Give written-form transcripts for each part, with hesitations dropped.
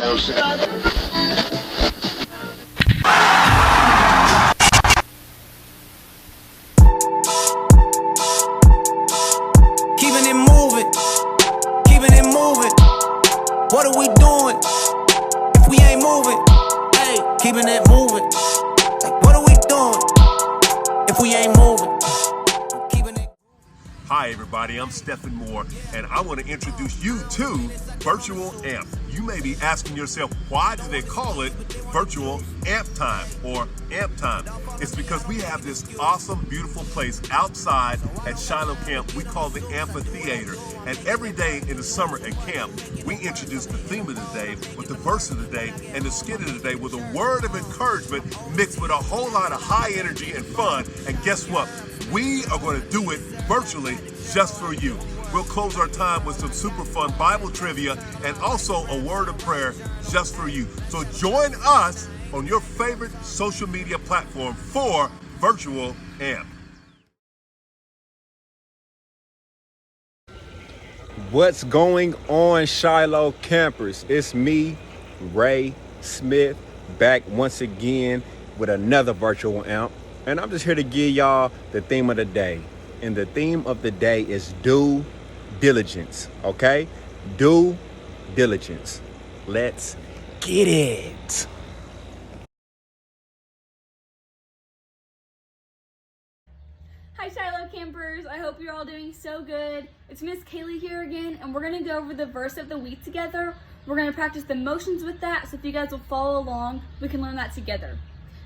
Keeping it moving, keeping it moving. What are we doing if we ain't moving? Hey, keeping it moving. Like, what are we doing if we ain't moving? Keeping it. Hi everybody, I'm Stephen Moore, and I want to introduce you to Virtual Amp. You may be asking yourself, why do they call it Virtual Amp Time or Amp Time? It's because we have this awesome, beautiful place outside at Shiloh Camp we call the Amphitheater. And every day in the summer at camp, we introduce the theme of the day with the verse of the day and the skit of the day with a word of encouragement mixed with a whole lot of high energy and fun. And guess what? We are going to do it virtually just for you. We'll close our time with some super fun Bible trivia and also a word of prayer just for you. So join us on your favorite social media platform for Virtual Amp. What's going on, Shiloh campers? It's me, Ray Smith, back once again with another Virtual Amp. And I'm just here to give y'all the theme of the day. And the theme of the day is due diligence, okay? Due diligence. Let's get it. Hi Shiloh campers, I hope you're all doing so good. It's Miss Kaylee here again, and we're gonna go over the verse of the week together. We're gonna practice the motions with that, so if you guys will follow along, we can learn that together.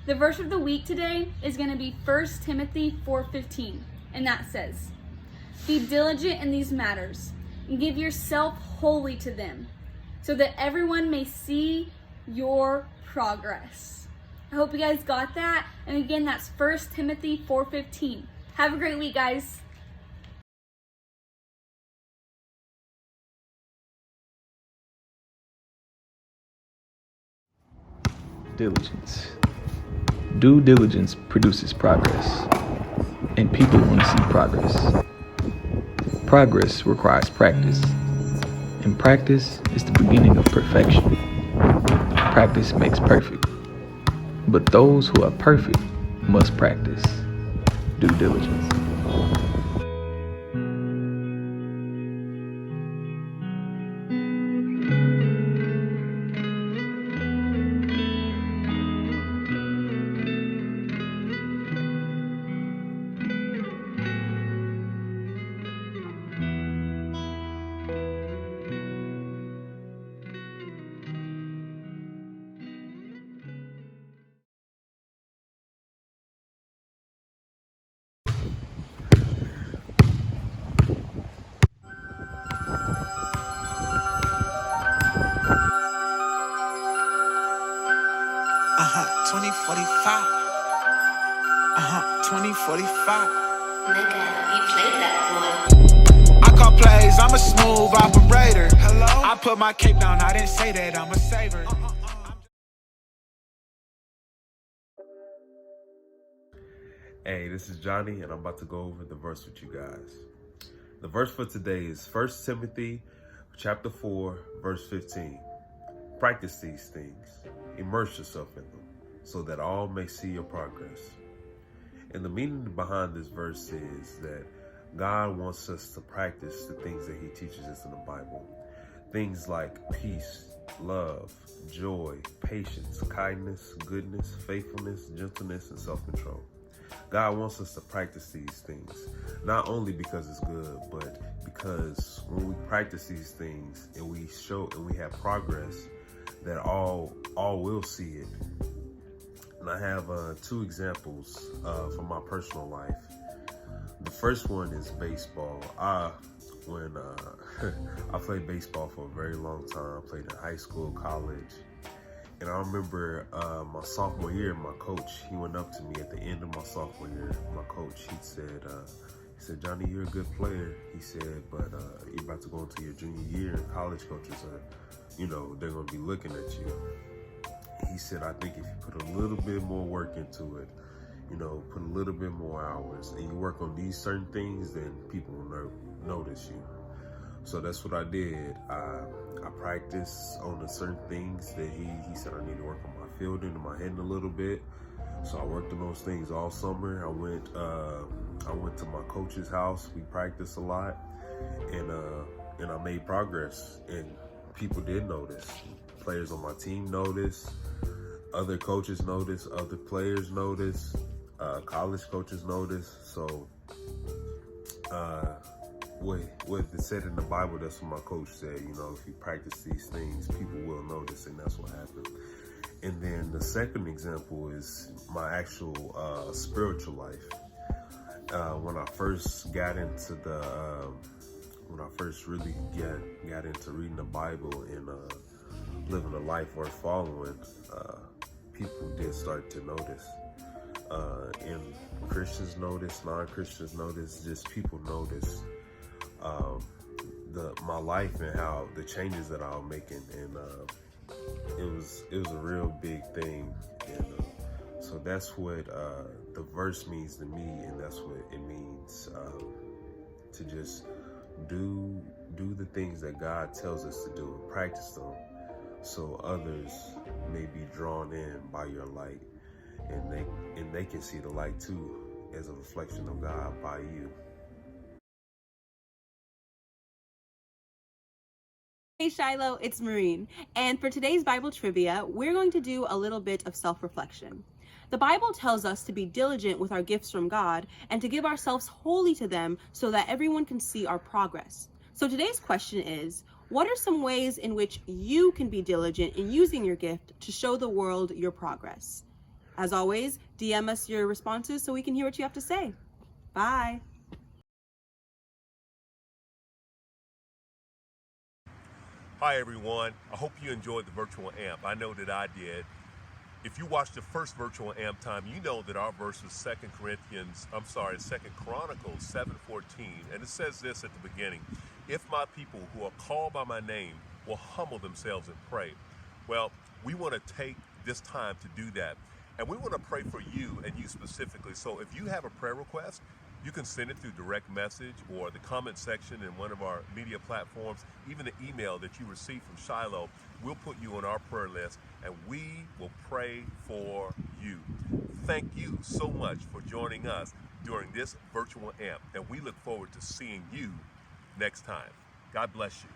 The verse of the week today is gonna be 1 Timothy 4:15, and that says, "Be diligent in these matters, and give yourself wholly to them, so that everyone may see your progress." I hope you guys got that, and again, that's 1 Timothy 4:15. Have a great week, guys. Diligence. Due diligence produces progress, and people want to see progress. Progress requires practice, and practice is the beginning of perfection. Practice makes perfect, but those who are perfect must practice due diligence. Uh-huh, 2045. 2045. Nigga, you played that boy. I call plays, I'm a smooth operator. Hello? I put my cape down, I didn't say that, I'm a saver. Hey, this is Johnny, and I'm about to go over the verse with you guys. The verse for today is 1 Timothy chapter 4, verse 15. Practice these things, immerse yourself in them, so that all may see your progress. And the meaning behind this verse is that God wants us to practice the things that he teaches us in the Bible. Things like peace, love, joy, patience, kindness, goodness, faithfulness, gentleness, and self-control. God wants us to practice these things, not only because it's good, but because when we practice these things and we show and we have progress, that all will see it. And I have two examples from my personal life. The first one is baseball. When I played baseball for a very long time, I played in high school, college. And I remember my sophomore year, my coach, he went up to me at the end of my sophomore year. My coach, he said, "Johnny, you're a good player." He said, "But you're about to go into your junior year, and college coaches are, they're going to be looking at you." He said, "I think if you put a little bit more work into it, put a little bit more hours, and you work on these certain things, then people will notice you." So that's what I did. I practiced on the certain things that he said I need to work on my fielding and my hitting a little bit. So I worked on those things all summer. I went to my coach's house. We practiced a lot, and I made progress. And people did notice. Players on my team noticed. Other coaches noticed. Other players noticed. College coaches noticed. So what it said in the Bible, that's what my coach said. You know, if you practice these things, people will notice, and that's what happened. And then the second example is my actual spiritual life. When I first got into when I first really got into reading the Bible and living a life worth following, people did start to notice. And Christians notice, non-Christians notice, just people notice my life and how the changes that I was making, and it was a real big thing. And so that's what the verse means to me, and that's what it means to just do the things that God tells us to do and practice them, so others may be drawn in by your light, and they can see the light too as a reflection of God by you. Hey Shiloh, it's Maureen, and for today's Bible trivia, we're going to do a little bit of self-reflection. The Bible tells us to be diligent with our gifts from God and to give ourselves wholly to them so that everyone can see our progress. So today's question is, what are some ways in which you can be diligent in using your gift to show the world your progress? As always, DM us your responses so we can hear what you have to say. Bye. Hi everyone, I hope you enjoyed the virtual amp. I know that I did. If you watched the first virtual amp time, you know that our verse was 2 Chronicles 7:14, and it says this at the beginning: if my people who are called by my name will humble themselves and pray. Well, we want to take this time to do that, and we want to pray for you and you specifically. So if you have a prayer request, you can send it through direct message or the comment section in one of our media platforms, even the email that you receive from Shiloh. We'll put you on our prayer list and we will pray for you. Thank you so much for joining us during this virtual amp, and we look forward to seeing you next time. God bless you.